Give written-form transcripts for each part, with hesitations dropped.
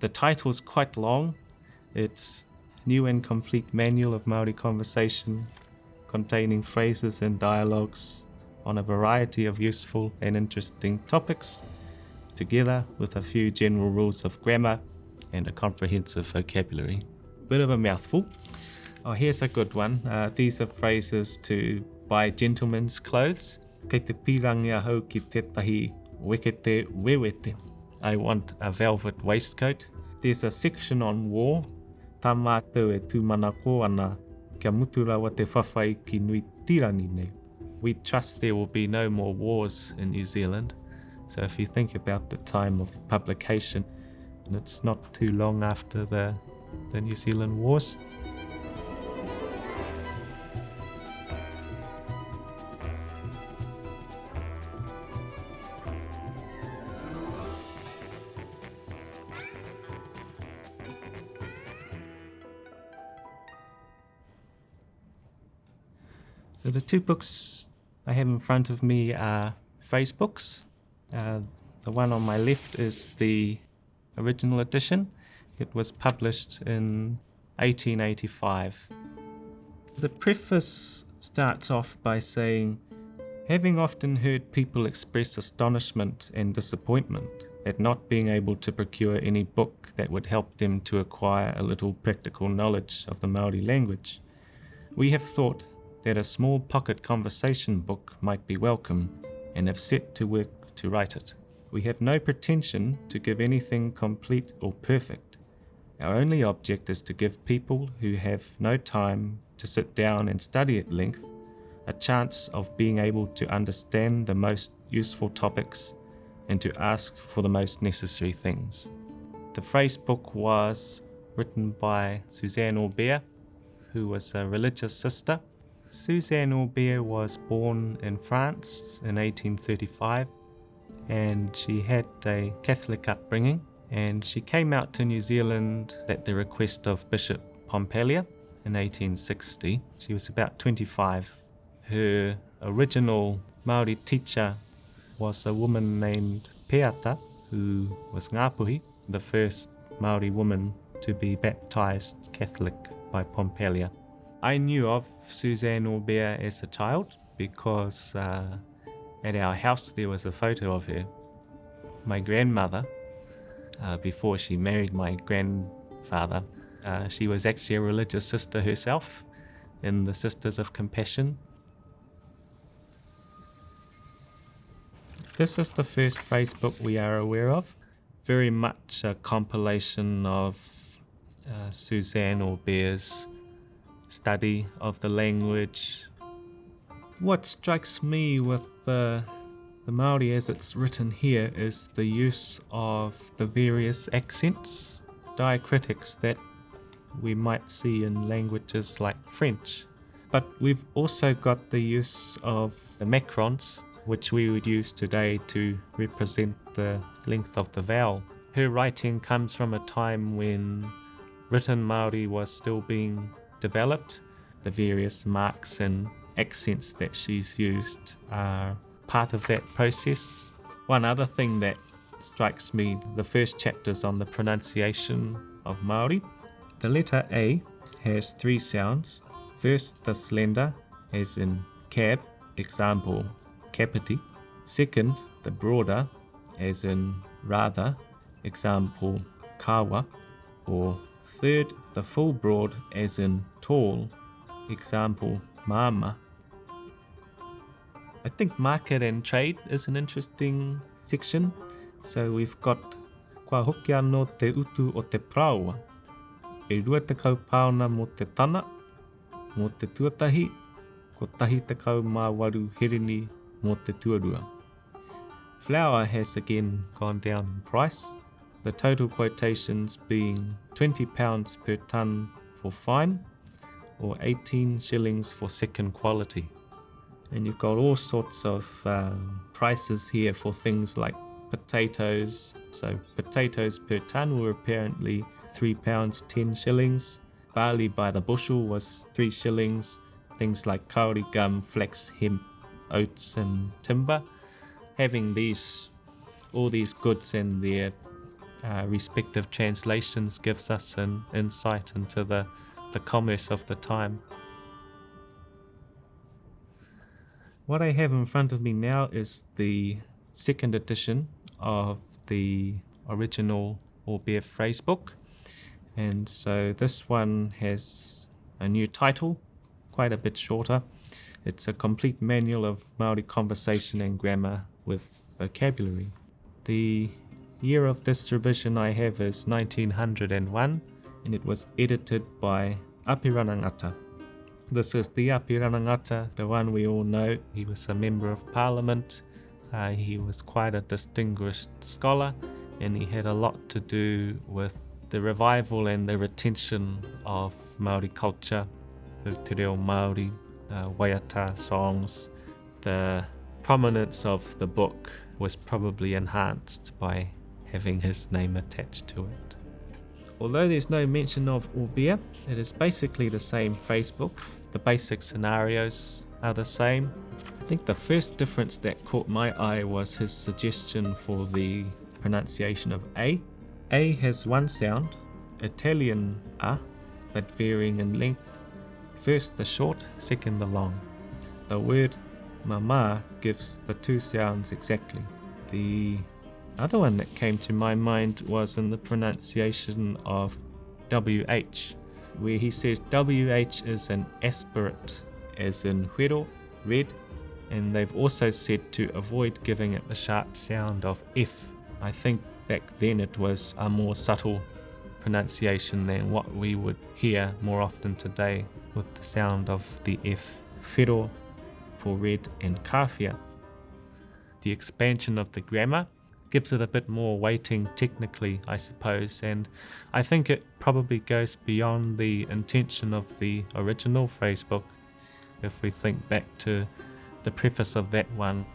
The title's quite long. It's New and Complete Manual of Māori Conversation, containing phrases and dialogues on a variety of useful and interesting topics, together with a few general rules of grammar and a comprehensive vocabulary. Bit of a mouthful. Oh, here's a good one. These are phrases to buy gentlemen's clothes. Kei te pirangia hau ki tētahi wekete wewete. I want a velvet waistcoat. There's a section on war. Tā mātou e tūmanako ana kia mutu rawa te whawhai ki nui tirani nei. We trust there will be no more wars in New Zealand. So if you think about the time of publication, and it's not too long after the New Zealand Wars. So the two books I have in front of me are phrase books. The one on my left is the original edition. It was published in 1885. The preface starts off by saying, having often heard people express astonishment and disappointment at not being able to procure any book that would help them to acquire a little practical knowledge of the Māori language, we have thought that a small pocket conversation book might be welcome and have set to work to write it. We have no pretension to give anything complete or perfect. Our only object is to give people who have no time to sit down and study at length a chance of being able to understand the most useful topics and to ask for the most necessary things. The phrase book was written by Suzanne Aubert, who was a religious sister. Suzanne Aubert was born in France in 1835, and she had a Catholic upbringing, and she came out to New Zealand at the request of Bishop Pompelia in 1860. She was about 25. Her original Māori teacher was a woman named Peata, who was Ngāpuhi, the first Māori woman to be baptised Catholic by Pompelia. I knew of Suzanne Aubert as a child because at our house there was a photo of her. My grandmother, before she married my grandfather, she was actually a religious sister herself in the Sisters of Compassion. This is the first phrase book we are aware of. Very much a compilation of Suzanne Aubert's study of the language. What strikes me with the Māori as it's written here is the use of the various accents, diacritics that we might see in languages like French. But we've also got the use of the macrons, which we would use today to represent the length of the vowel. Her writing comes from a time when written Māori was still being developed. The various marks and accents that she's used are part of that process. One other thing that strikes me, the first chapter's on the pronunciation of Māori. The letter A has three sounds. First, the slender, as in cab, example, capiti. Second, the broader, as in rather, example, kawa. Or third, the full broad, as in tall, example, mama. I think market and trade is an interesting section. So we've got kua hoki anō te utu o te praoa. E rua tekau paona mo te tana, mo te tuatahi, ko tahi tekau mā waru herini mo te tuarua. Flour has again gone down in price, the total quotations being £20 per tonne for fine, or 18 shillings for second quality. And you've got all sorts of prices here for things like potatoes. So potatoes per tonne were apparently £3 10 shillings. Barley by the bushel was 3 shillings. Things like kauri gum, flax, hemp, oats and timber. Having all these goods and their respective translations gives us an insight into the commerce of the time. What I have in front of me now is the second edition of the original Obeah phrasebook, and so this one has a new title, quite a bit shorter. It's a complete manual of Māori conversation and grammar with vocabulary. The year of this revision I have is 1901, and it was edited by Api Ranangata. This is the Api Ranangata, the one we all know. He was a member of parliament. He was quite a distinguished scholar, and he had a lot to do with the revival and the retention of Māori culture, the Te Reo Māori, Waiata songs. The prominence of the book was probably enhanced by having his name attached to it. Although there's no mention of Obeah, it is basically the same phrasebook. The basic scenarios are the same. I think the first difference that caught my eye was his suggestion for the pronunciation of A. A has one sound, Italian A, but varying in length. First the short, second the long. The word mama gives the two sounds exactly. The other one that came to my mind was in the pronunciation of WH, where he says WH is an aspirate, as in huero, red, and they've also said to avoid giving it the sharp sound of F. I think back then it was a more subtle pronunciation than what we would hear more often today with the sound of the F. Whiro for red and kawhia. The expansion of the grammar gives it a bit more weighting technically, I suppose, and I think it probably goes beyond the intention of the original phrasebook if we think back to the preface of that one.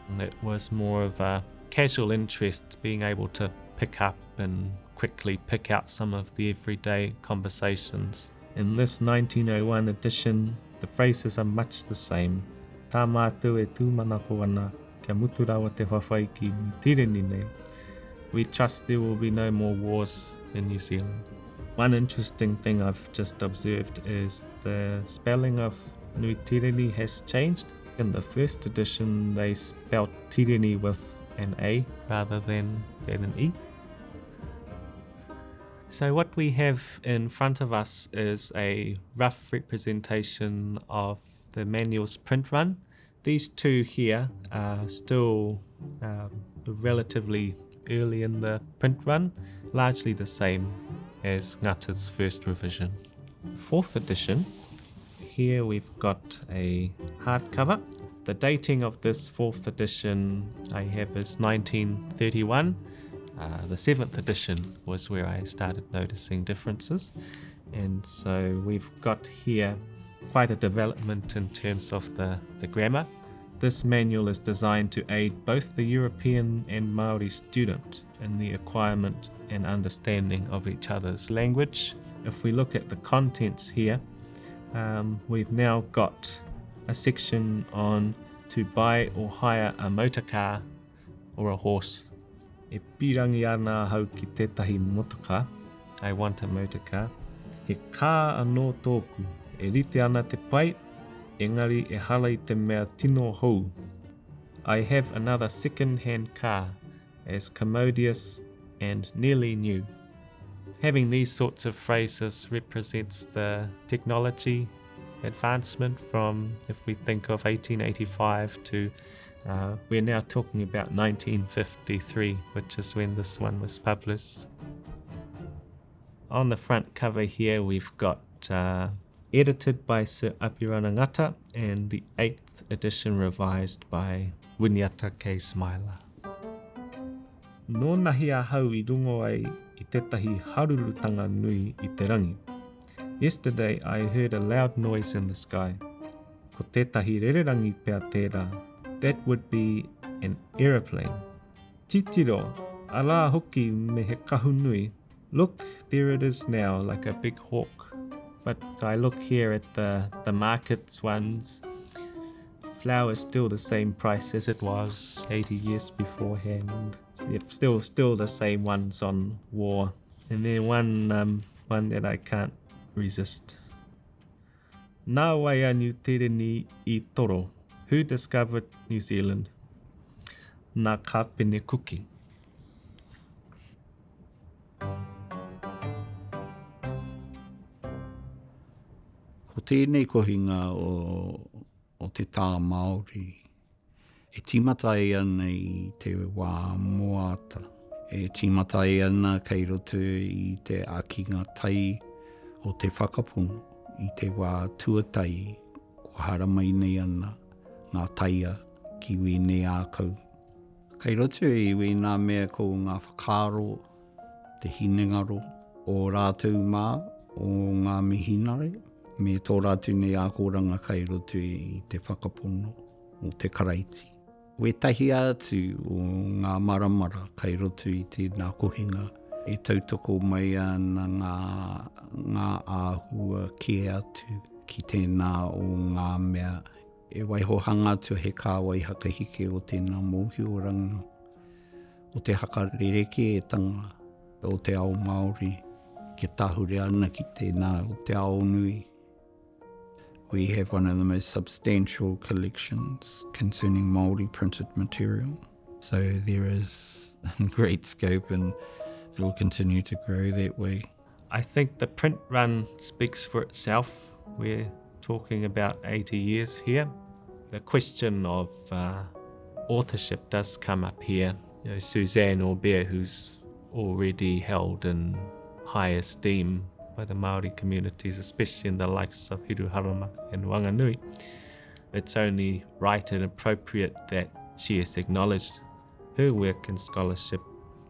And it was more of a casual interest, being able to pick up and quickly pick out some of the everyday conversations. In this 1901 edition, the phrases are much the same. Tā mātou e tūmanako ana. We trust there will be no more wars in New Zealand. One interesting thing I've just observed is the spelling of Nui Tireni has changed. In the first edition they spelled Tireni with an A rather than an E. So what we have in front of us is a rough representation of the manual's print run. These two here are still relatively early in the print run, largely the same as Ngata's first revision. Fourth edition, here we've got a hardcover. The dating of this fourth edition I have is 1931. The seventh edition was where I started noticing differences, and so we've got here quite a development in terms of the grammar. This manual is designed to aid both the European and Māori student in the acquirement and understanding of each other's language. If we look at the contents here, we've now got a section on to buy or hire a motor car or a horse. E pirangi ana hau ki tētahi motoka. I want a motor car. He kā anō tōku. E rite ana te pai, engari e hala I te mea tino hou. I have another second-hand car, as commodious and nearly new. Having these sorts of phrases represents the technology advancement from, if we think of 1885 to we're now talking about 1953, which is when this one was published. On the front cover here we've got edited by Sir Api Ranangata and the 8th edition revised by Winiata K. Smiler. Nō nahi a hau I rungo ai I tētahi harurutanga nui I te rangi. Yesterday I heard a loud noise in the sky. Ko tētahi rererangi pea tērā. That would be an aeroplane. Titiro, ala hoki me he kahu nui. Look, there it is now, like a big hawk. But I look here at the markets ones. flour is still the same price as it was 80 years beforehand. Yep, still the same ones on war. And then one that I can't resist. Nā wai anu tereni I toro. Who discovered New Zealand? Ngā kāpene kuki. Ko tēnei kohinga o te tā Māori, e timatai ana I te wā moata. E timatai ana kei roto I te akinga tai o te whakapono, I te wā tuatai, ko haramai nei ana ngā taia ki wene ākau. Kei roto I wena mea ko ngā whakaro, te hinengaro, o rātou mā, o ngā mihinare, me tō rātou nei ākoranga kei roto I te whakapono o te karaiti. We tahi atu o ngā maramara kei roto I tēnā kohinga e tautoko mai ana ngā āhua ke atu ki tēnā o ngā mea e waihohanga atu he kāwai hakahike o tēnā mōhioranga o te hakarereke e tanga o te ao Māori ke tahure ana ki tēnā o te ao nui. We have one of the most substantial collections concerning Māori printed material. So there is great scope and it will continue to grow that way. I think the print run speaks for itself. We're talking about 80 years here. The question of authorship does come up here. You know, Suzanne Aubert, who's already held in high esteem by the Māori communities, especially in the likes of Hiruharama and Wanganui, it's only right and appropriate that she has acknowledged her work and scholarship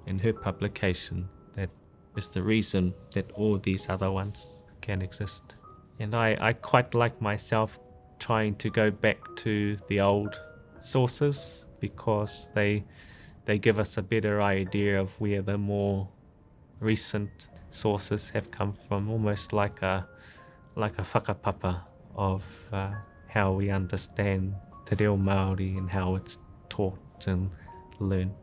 and her publication that is the reason that all these other ones can exist. And I quite like myself trying to go back to the old sources because they give us a better idea of where the more recent sources have come from, almost like a whakapapa of how we understand te reo Māori and how it's taught and learned.